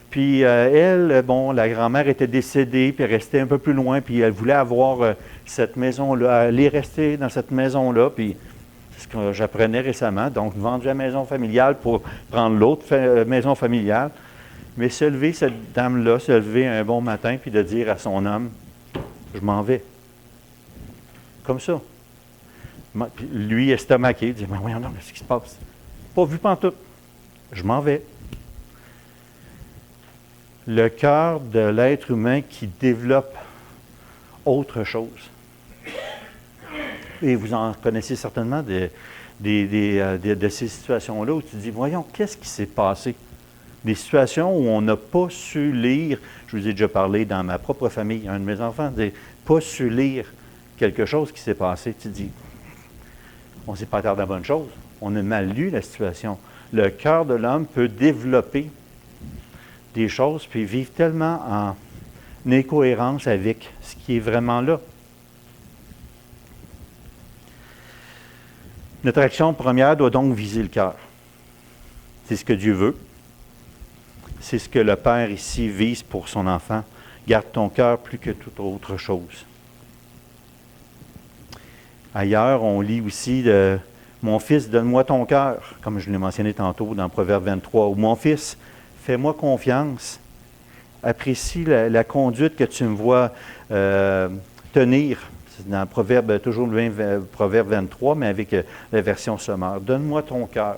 B: Puis elle, bon, la grand-mère était décédée, puis elle restait un peu plus loin, puis elle voulait avoir cette maison-là, aller rester dans cette maison-là, puis c'est ce que j'apprenais récemment, donc vendre la maison familiale pour prendre l'autre maison familiale. Mais se lever, cette dame-là, se lever un bon matin, puis de dire à son homme, je m'en vais. Comme ça. Puis lui, estomaqué, il dit, mais voyons, non, qu'est-ce qui se passe? Pas vu pantoute. Je m'en vais. Le cœur de l'être humain qui développe autre chose. Et vous en connaissez certainement de ces situations-là où tu te dis, voyons, qu'est-ce qui s'est passé? Des situations où on n'a pas su lire, je vous ai déjà parlé dans ma propre famille, un de mes enfants, pas su lire quelque chose qui s'est passé. Tu te dis, on ne s'est pas attardé à la bonne chose. On a mal lu la situation. Le cœur de l'homme peut développer des choses puis vivre tellement en incohérence avec ce qui est vraiment là. Notre action première doit donc viser le cœur. C'est ce que Dieu veut. C'est ce que le Père ici vise pour son enfant. Garde ton cœur plus que toute autre chose. Ailleurs, on lit aussi « Mon fils, donne-moi ton cœur », comme je l'ai mentionné tantôt dans Proverbe 23, ou « Mon fils, fais-moi confiance, apprécie la conduite que tu me vois tenir ». C'est dans Proverbe, toujours le même Proverbe 23, mais avec la version sommaire. « Donne-moi ton cœur ».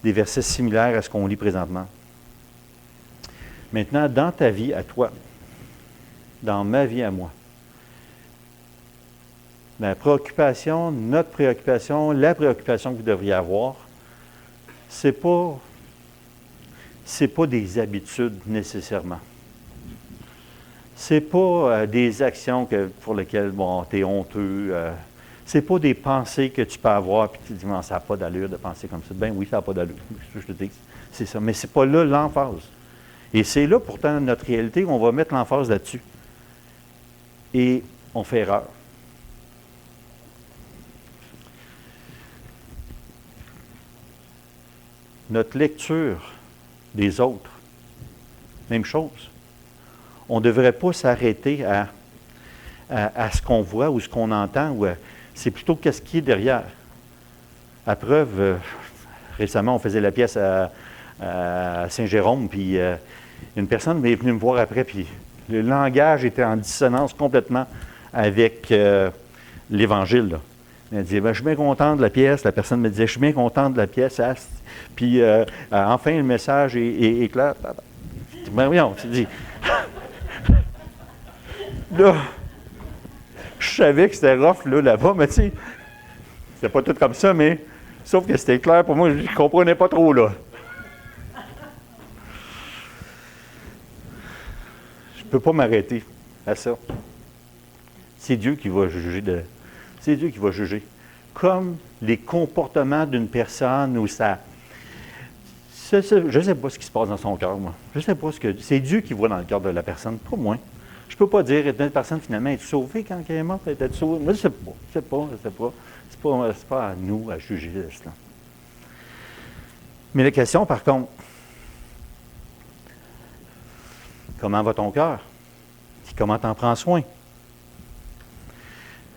B: Des versets similaires à ce qu'on lit présentement. Maintenant, dans ta vie à toi, dans ma vie à moi, la préoccupation, notre préoccupation, la préoccupation que vous devriez avoir, c'est pas des habitudes nécessairement. C'est pas des actions pour lesquelles bon, tu es honteux. C'est pas des pensées que tu peux avoir puis tu te dis non, ça n'a pas d'allure de penser comme ça. Ben oui, ça n'a pas d'allure. Je te dis, c'est ça. Mais c'est pas là l'emphase. Et c'est là pourtant notre réalité où on va mettre l'emphase là-dessus. Et on fait erreur. Notre lecture des autres, même chose. On ne devrait pas s'arrêter à ce qu'on voit ou ce qu'on entend. C'est plutôt qu'est-ce qui est derrière. À preuve, récemment, on faisait la pièce à Saint-Jérôme, puis une personne est venue me voir après, puis le langage était en dissonance complètement avec l'Évangile. Là. Elle disait, je suis bien content de la pièce. La personne me disait, je suis bien content de la pièce. Puis, enfin, le message est clair. Ben voyons, tu dis. Là, je savais que c'était rough là-bas, mais tu sais, c'était pas tout comme ça, mais sauf que c'était clair pour moi, je ne comprenais pas trop, là. Je ne peux pas m'arrêter à ça. C'est Dieu qui va juger. C'est Dieu qui va juger. Comme les comportements d'une personne où Je ne sais pas ce qui se passe dans son cœur, moi. Je ne sais pas ce que... C'est Dieu qui voit dans le cœur de la personne, pas moi. Je ne peux pas dire, une personne, finalement, est sauvée quand elle est morte, elle est sauvée. Moi, je ne sais pas. Je ne sais pas. C'est pas à nous à juger de cela. Mais la question, par contre, comment va ton cœur? Comment t'en prends soin?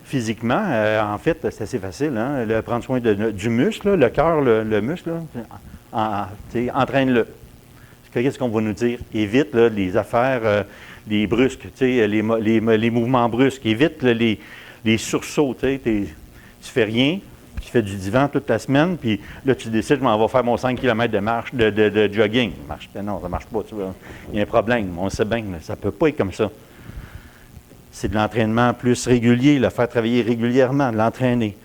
B: Physiquement, en fait, c'est assez facile. Hein? Prendre soin du muscle, là, le cœur, le muscle, entraîne-le. Qu'est-ce qu'on va nous dire? Évite là, les affaires, les brusques, les mouvements brusques. Évite là, les sursauts. Tu fais rien, tu fais du divan toute la semaine, puis là, tu décides, je m'en vais faire mon 5 km de marche, de jogging. Non, ça ne marche pas. Tu vois. Il y a un problème. On sait bien, ça ne peut pas être comme ça. C'est de l'entraînement plus régulier, le faire travailler régulièrement, de l'entraîner.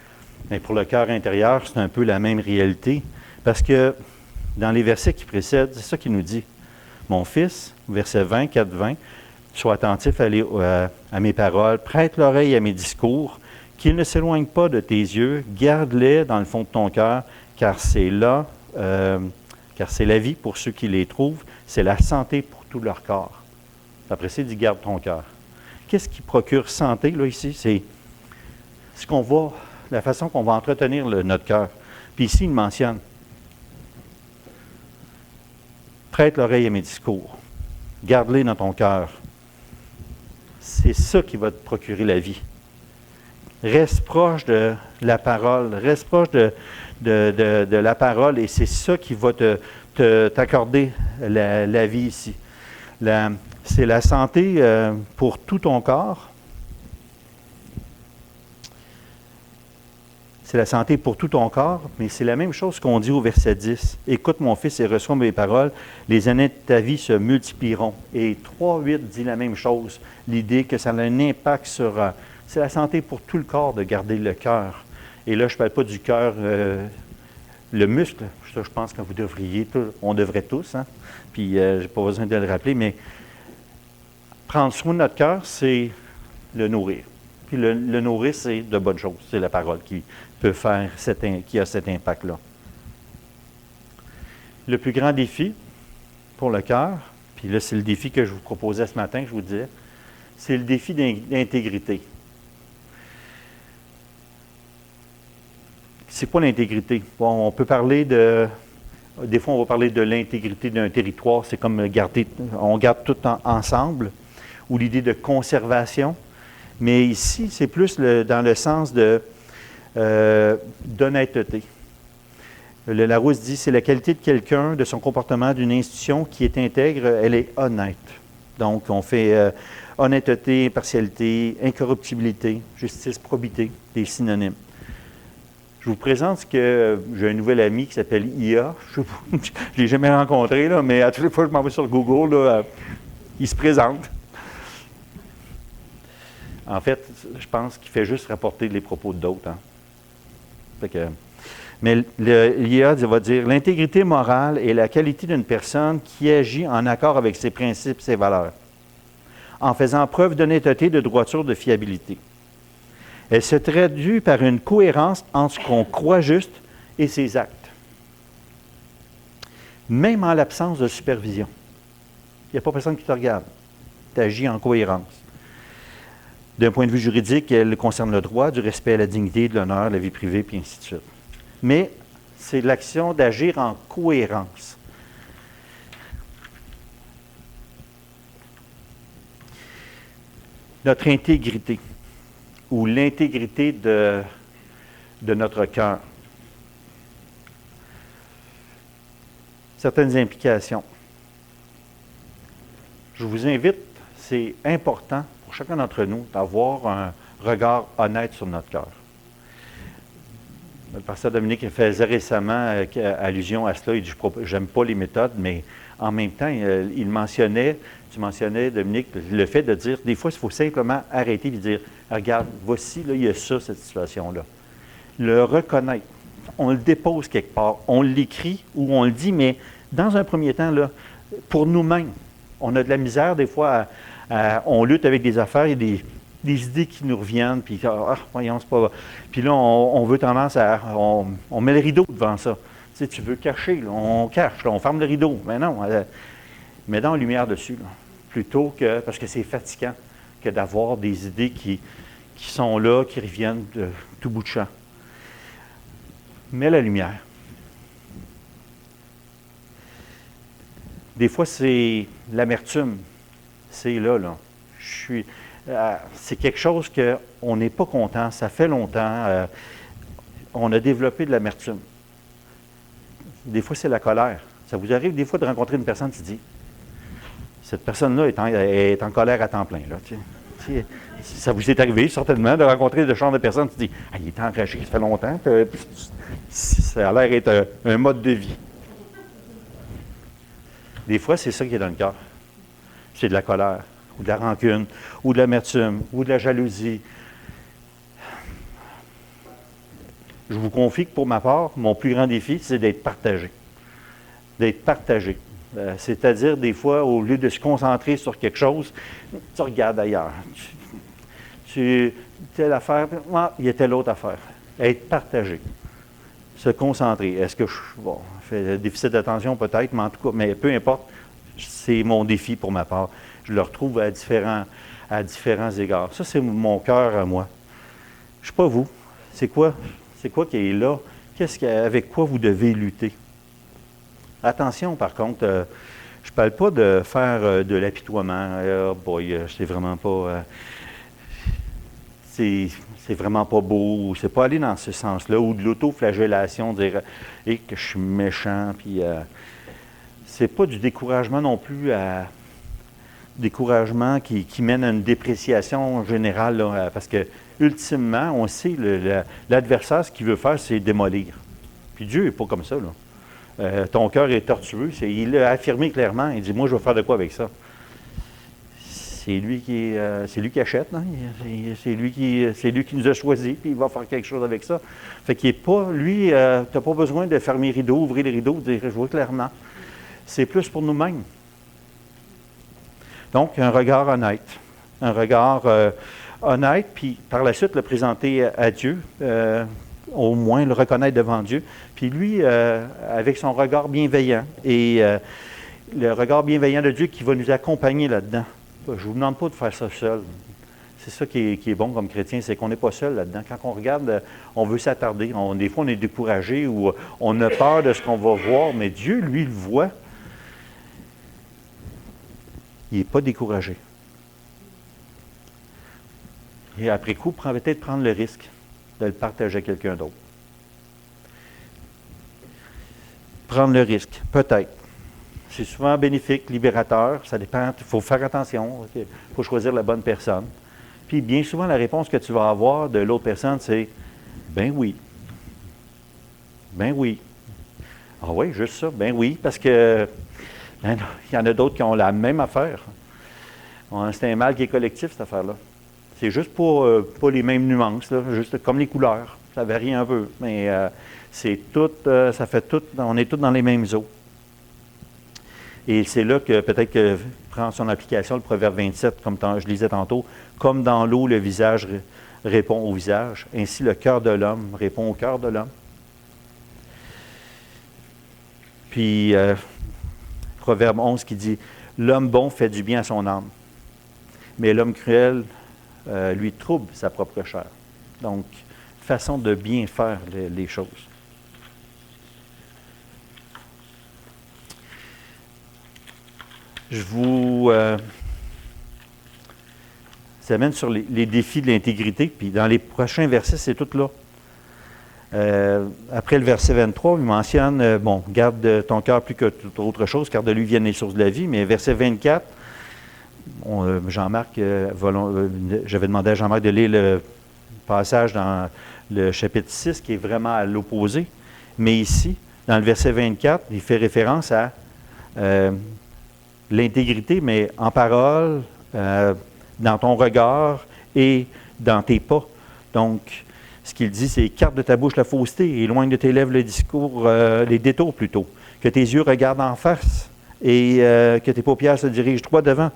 B: Mais pour le cœur intérieur, c'est un peu la même réalité. Parce que dans les versets qui précèdent, c'est ça qu'il nous dit. Mon fils, verset 20, 4, 20, sois attentif à mes paroles, prête l'oreille à mes discours, qu'ils ne s'éloignent pas de tes yeux, garde-les dans le fond de ton cœur, car c'est la vie pour ceux qui les trouvent, c'est la santé pour tout leur corps. Après ça, il dit garde ton cœur. Qu'est-ce qui procure santé, là, ici? C'est la façon qu'on va entretenir notre cœur. Puis ici, il mentionne, prête l'oreille à mes discours, garde-les dans ton cœur. C'est ça qui va te procurer la vie. Reste proche de la parole, reste proche de la parole, et c'est ça qui va t'accorder la vie ici. C'est la santé pour tout ton corps. C'est la santé pour tout ton corps, mais c'est la même chose qu'on dit au verset 10. « Écoute mon fils et reçois mes paroles, les années de ta vie se multiplieront. » Et 3.8 dit la même chose, l'idée que ça a un impact sur... c'est la santé pour tout le corps de garder le cœur. Et là, je ne parle pas du cœur, le muscle, ça, je pense que vous devriez, on devrait tous, hein? Puis je n'ai pas besoin de le rappeler, mais prendre soin de notre cœur, c'est le nourrir. Puis le nourrir, c'est de bonnes choses. C'est la parole qui peut faire qui a cet impact-là. Le plus grand défi pour le cœur, puis là, c'est le défi que je vous proposais ce matin, que je vous disais, c'est le défi d'intégrité. C'est quoi l'intégrité? Bon, on peut parler des fois, on va parler de l'intégrité d'un territoire, c'est comme on garde tout ensemble, ou l'idée de conservation. Mais ici, c'est plus dans le sens d'honnêteté. Le Larousse dit, c'est la qualité de quelqu'un, de son comportement, d'une institution qui est intègre, elle est honnête. Donc, on fait honnêteté, impartialité, incorruptibilité, justice, probité, des synonymes. Je vous présente que j'ai un nouvel ami qui s'appelle IA. Je ne l'ai jamais rencontré, là, mais à toutes les fois que je m'en vais sur Google, là, il se présente. En fait, je pense qu'il fait juste rapporter les propos d'autres. Hein. Mais l'IA va dire, l'intégrité morale est la qualité d'une personne qui agit en accord avec ses principes et ses valeurs, en faisant preuve d'honnêteté, de droiture, de fiabilité. Elle se traduit par une cohérence entre ce qu'on croit juste et ses actes. Même en l'absence de supervision. Il n'y a pas personne qui te regarde. Tu agis en cohérence. D'un point de vue juridique, elle concerne le droit, du respect à la dignité, de l'honneur, la vie privée, puis ainsi de suite. Mais c'est l'action d'agir en cohérence. Notre intégrité, ou l'intégrité de notre cœur. Certaines implications. Je vous invite, c'est important pour chacun d'entre nous d'avoir un regard honnête sur notre cœur. Le pasteur Dominique faisait récemment allusion à cela. Il dit, j'aime pas les méthodes, mais en même temps, tu mentionnais, Dominique, le fait de dire, des fois, il faut simplement arrêter et dire, regarde, voici, là, il y a ça, cette situation-là. Le reconnaître. On le dépose quelque part. On l'écrit ou on le dit, mais dans un premier temps, là, pour nous-mêmes, on a de la misère, des fois, on lutte avec des affaires, il y a des idées qui nous reviennent, puis voyons, c'est pas... Puis là, on veut tendance à... On met le rideau devant ça. sais, tu veux cacher, là, on cache, là, on ferme le rideau. Mais non, mets dans la lumière dessus, là, plutôt que, parce que c'est fatigant, que d'avoir des idées qui sont là, qui reviennent de tout bout de champ. Mets la lumière. Des fois, c'est l'amertume. C'est là. C'est quelque chose qu'on n'est pas content. Ça fait longtemps. On a développé de l'amertume. Des fois, c'est la colère. Ça vous arrive des fois de rencontrer une personne qui dit, cette personne-là est en colère à temps plein. Là, ça vous est arrivé certainement de rencontrer ce genre de personne qui dit, ah, il est enragé, ça fait longtemps. Ça a l'air d'être un mode de vie. Des fois, c'est ça qui est dans le cœur. C'est de la colère, ou de la rancune, ou de l'amertume, ou de la jalousie. Je vous confie que pour ma part, mon plus grand défi, c'est d'être partagé. D'être partagé. C'est-à-dire, des fois, au lieu de se concentrer sur quelque chose, tu regardes ailleurs. Telle affaire, il y a telle autre affaire. Être partagé. Se concentrer. Est-ce que je fais déficit d'attention peut-être, mais en tout cas, mais peu importe, c'est mon défi pour ma part. Je le retrouve à différents égards. Ça, c'est mon cœur à moi. Je ne sais pas vous. C'est quoi qui est là? Avec quoi vous devez lutter? Attention, par contre, je ne parle pas de faire de l'apitoiement. Oh boy, c'est vraiment pas... c'est vraiment pas beau, c'est pas aller dans ce sens-là, ou de l'autoflagellation, dire que je suis méchant, puis c'est pas du découragement non plus découragement qui mène à une dépréciation générale, là, parce que ultimement, on sait, l'adversaire, ce qu'il veut faire, c'est démolir. Puis Dieu n'est pas comme ça, là. Ton cœur est tortueux, il l'a affirmé clairement, il dit, moi, je vais faire de quoi avec ça? C'est lui qui achète, hein? C'est lui qui nous a choisis, puis il va faire quelque chose avec ça. Fait qu'il n'est pas, lui, tu n'as pas besoin de fermer les rideaux, ouvrir les rideaux, dire, je vois clairement. C'est plus pour nous-mêmes. Donc, un regard honnête. Un regard honnête, puis par la suite le présenter à Dieu, au moins le reconnaître devant Dieu. Puis lui, avec son regard bienveillant, et le regard bienveillant de Dieu qui va nous accompagner là-dedans. Je ne vous demande pas de faire ça seul. C'est ça qui est bon comme chrétien, c'est qu'on n'est pas seul là-dedans. Quand on regarde, on veut s'attarder. Des fois, on est découragé ou on a peur de ce qu'on va voir, mais Dieu, lui, le voit. Il n'est pas découragé. Et après coup, peut-être prendre le risque de le partager à quelqu'un d'autre. Prendre le risque, peut-être. C'est souvent bénéfique, libérateur, ça dépend, il faut faire attention, il faut choisir la bonne personne. Puis bien souvent, la réponse que tu vas avoir de l'autre personne, c'est « ben oui ». Ben oui. Ah oui, juste ça, ben oui, parce que il y en a d'autres qui ont la même affaire. C'est un mal qui est collectif, cette affaire-là. C'est juste pas les mêmes nuances, là, juste comme les couleurs. Ça varie un peu, mais c'est tout, ça fait tout, on est tous dans les mêmes eaux. Et c'est là que peut-être que prend son application le proverbe 27, comme je lisais tantôt, comme dans l'eau, le visage répond au visage, ainsi le cœur de l'homme répond au cœur de l'homme. Puis, proverbe 11 qui dit, l'homme bon fait du bien à son âme, mais l'homme cruel lui trouble sa propre chair. Donc, façon de bien faire les choses. Je vous amène sur les défis de l'intégrité, puis dans les prochains versets, c'est tout là. Après le verset 23, il mentionne, garde ton cœur plus que toute autre chose, car de lui viennent les sources de la vie. Mais verset 24, Jean-Marc, j'avais demandé à Jean-Marc de lire le passage dans le chapitre 6, qui est vraiment à l'opposé. Mais ici, dans le verset 24, il fait référence à l'intégrité, mais en parole, dans ton regard et dans tes pas. Donc, ce qu'il dit, c'est « écarte de ta bouche la fausseté, éloigne de tes lèvres le discours, les détours plutôt. Que tes yeux regardent en face et que tes paupières se dirigent droit devant.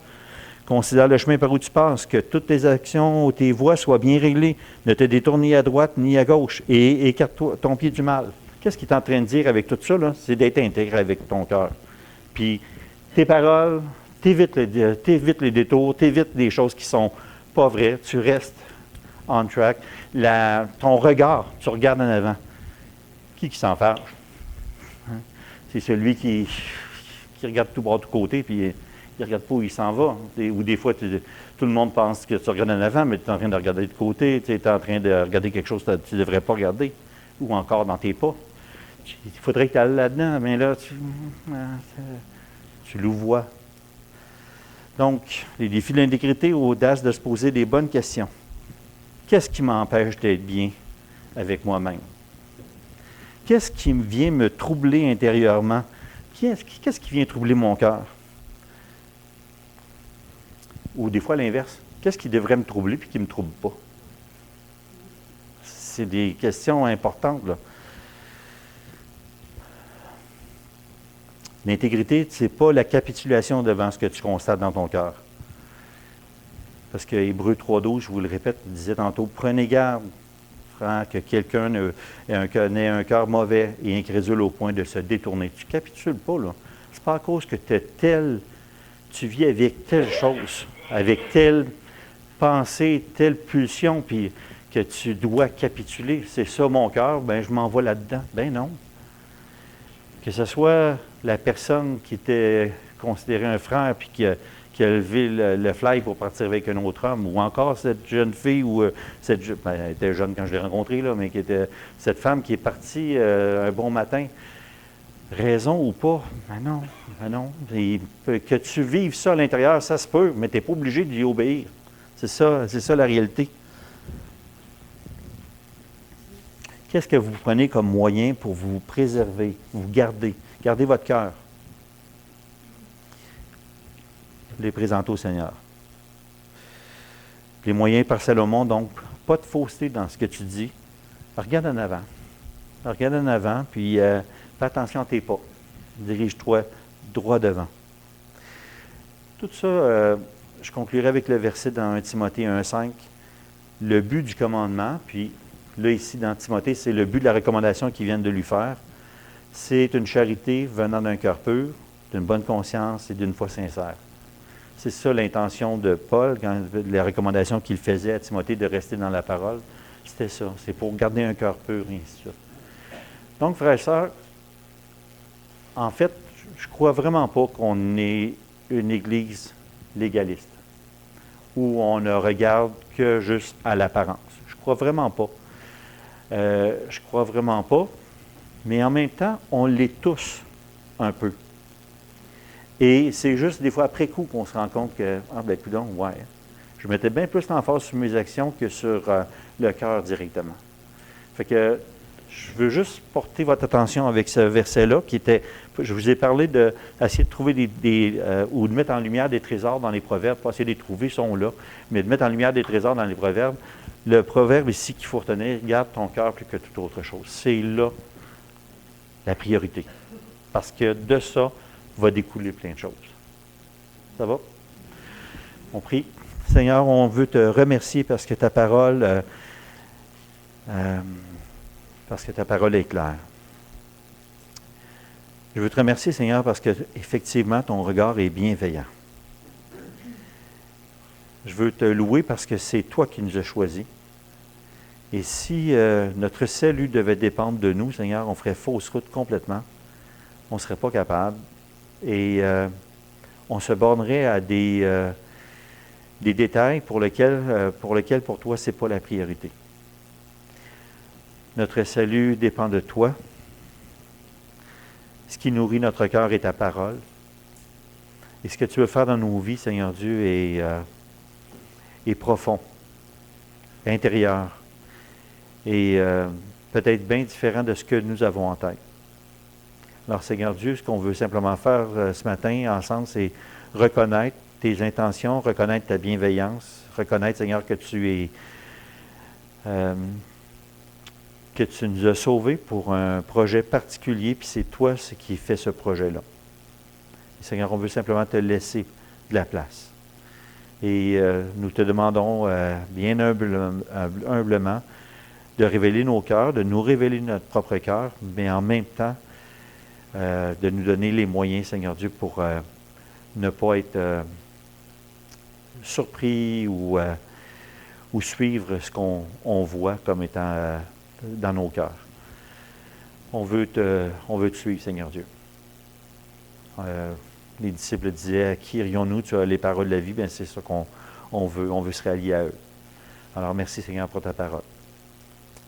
B: Considère le chemin par où tu passes, que toutes tes actions ou tes voies soient bien réglées. Ne te détourne ni à droite ni à gauche et écarte ton pied du mal. » Qu'est-ce qu'il est en train de dire avec tout ça, là? C'est d'être intègre avec ton cœur. Puis, tes paroles, t'évites les détours, t'évites des choses qui sont pas vraies, tu restes on track. Ton regard, tu regardes en avant. Qui s'en fâche? Hein? C'est celui qui regarde tout bas, tout côté, puis il ne regarde pas où il s'en va. Ou des fois, tout le monde pense que tu regardes en avant, mais tu es en train de regarder de côté, tu es en train de regarder quelque chose que tu ne devrais pas regarder, ou encore dans tes pas. Il faudrait que tu ailles là-dedans, mais là, tu l'ouvoies. Donc, les défis de l'intégrité, audace de se poser des bonnes questions. Qu'est-ce qui m'empêche d'être bien avec moi-même? Qu'est-ce qui vient me troubler intérieurement? Qu'est-ce qui vient troubler mon cœur? Ou des fois l'inverse. Qu'est-ce qui devrait me troubler et qui ne me trouble pas? C'est des questions importantes, là. L'intégrité, ce n'est pas la capitulation devant ce que tu constates dans ton cœur. Parce que Hébreux 3.12, je vous le répète, disait tantôt, prenez garde, frère, que quelqu'un ait un cœur mauvais et incrédule au point de se détourner. Tu ne capitules pas, là. C'est pas à cause que tu vis avec telle chose, avec telle pensée, telle pulsion, puis que tu dois capituler. C'est ça mon cœur, ben je m'en vais là-dedans. Ben non. Que ce soit la personne qui était considérée un frère, puis qui a levé le fly pour partir avec un autre homme, ou encore cette jeune fille, ou elle était jeune quand je l'ai rencontrée, là, mais qui était cette femme qui est partie un bon matin. Raison ou pas? Ben non, ben non. Et que tu vives ça à l'intérieur, ça se peut, mais tu n'es pas obligé d'y obéir. C'est ça la réalité. Qu'est-ce que vous prenez comme moyen pour vous préserver, vous garder votre cœur? Les présenter au Seigneur. Les moyens par Salomon, donc, pas de fausseté dans ce que tu dis. Regarde en avant. Regarde en avant, puis fais attention à tes pas. Dirige-toi droit devant. Tout ça, je conclurai avec le verset dans 1 Timothée 1,5. Le but du commandement, puis là, ici, dans Timothée, c'est le but de la recommandation qu'ils viennent de lui faire. C'est une charité venant d'un cœur pur, d'une bonne conscience et d'une foi sincère. C'est ça l'intention de Paul, quand la recommandation qu'il faisait à Timothée de rester dans la parole. C'était ça. C'est pour garder un cœur pur, et ainsi de suite. Donc, frères et sœurs, en fait, je ne crois vraiment pas qu'on ait une Église légaliste, où on ne regarde que juste à l'apparence. Je ne crois vraiment pas. Je crois vraiment pas. Mais en même temps, on l'est tous un peu. Et c'est juste des fois après coup qu'on se rend compte que, coudonc, ouais, je mettais bien plus l'emphase sur mes actions que sur le cœur directement. Fait que je veux juste porter votre attention avec ce verset-là qui était, je vous ai parlé d'essayer de trouver ou de mettre en lumière des trésors dans les proverbes, pas essayer de les trouver, ils sont là, mais de mettre en lumière des trésors dans les proverbes. Le proverbe ici qu'il faut retenir, garde ton cœur plus que toute autre chose. C'est là la priorité. Parce que de ça va découler plein de choses. Ça va? On prie. Seigneur, on veut te remercier parce que ta parole est claire. Je veux te remercier, Seigneur, parce que effectivement ton regard est bienveillant. Je veux te louer parce que c'est toi qui nous as choisis. Et si notre salut devait dépendre de nous, Seigneur, on ferait fausse route complètement. On ne serait pas capable. Et on se bornerait à des détails pour lesquels pour toi, ce n'est pas la priorité. Notre salut dépend de toi. Ce qui nourrit notre cœur est ta parole. Et ce que tu veux faire dans nos vies, Seigneur Dieu, est profond, intérieur, et peut-être bien différent de ce que nous avons en tête. Alors, Seigneur Dieu, ce qu'on veut simplement faire ce matin ensemble, c'est reconnaître tes intentions, reconnaître ta bienveillance, reconnaître, Seigneur, que tu nous as sauvés pour un projet particulier, puis c'est toi qui fait ce projet-là. Seigneur, on veut simplement te laisser de la place. Et nous te demandons bien humblement de révéler nos cœurs, de nous révéler notre propre cœur, mais en même temps, de nous donner les moyens, Seigneur Dieu, pour ne pas être surpris ou suivre ce qu'on voit comme étant dans nos cœurs. On veut te suivre, Seigneur Dieu. Les disciples disaient, à qui irions-nous? Tu as les paroles de la vie. Bien, c'est ça qu'on veut. On veut se rallier à eux. Alors, merci, Seigneur, pour ta parole.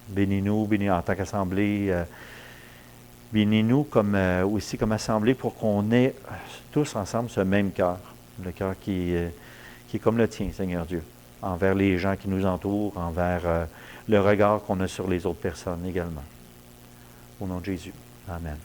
B: Bénis-nous, bénis en tant qu'assemblée. Bénis-nous aussi comme assemblée pour qu'on ait tous ensemble ce même cœur. Le cœur qui est comme le tien, Seigneur Dieu, envers les gens qui nous entourent, envers le regard qu'on a sur les autres personnes également. Au nom de Jésus. Amen.